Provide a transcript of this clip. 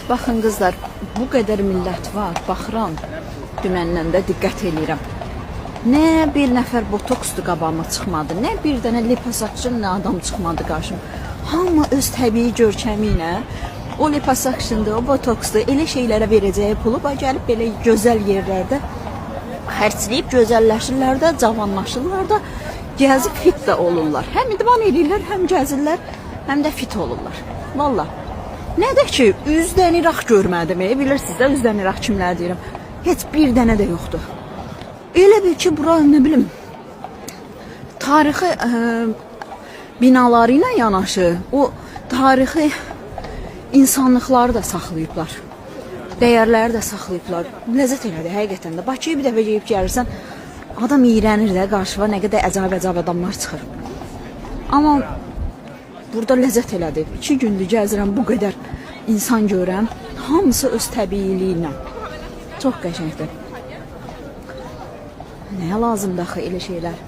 Baxın qızlar, bu qədər millət var, baxıram, düməndən də diqqət edirəm. Nə bir nəfər botoksdu qabağıma çıxmadı, nə bir dənə liposakşın, nə adam çıxmadı qarşıma. Hamı öz təbii görkəmi ilə o liposakşındır, o botoksdur, elə şeylərə verəcəyi pulu gəlib belə gözəl yerlərdə xərcləyib gözəlləşirlər də, cavanlaşırlar da, gəzib fit də olurlar. Həm idman edirlər, həm gəzirlər, həm də fit olurlar. Vallahi. Nə də ki, üzdən İraq görmədim. Bilirsiniz də üzdən İraq kimlər deyirəm. Heç bir dənə də yoxdur. Elə bil ki, bura nə bilim, tarixi binaları ilə yanaşı, o tarixi insanlıqları da saxlayıblar. Dəyərləri də saxlayıblar. Ləzzət elədi, həqiqətən də. Bakıya bir dəfə gəlib gəlirsən, adam iyrənir də, qarşıva nə qədər əcab-əcab adamlar çıxır. Amma burada ləzzət elədi. 2 gündür gəzirəm, bu qədər insan görəm. Hamısı öz təbiiliyi ilə. Çox qəşəngdir. Nəyə lazımdır axı elə şeylər?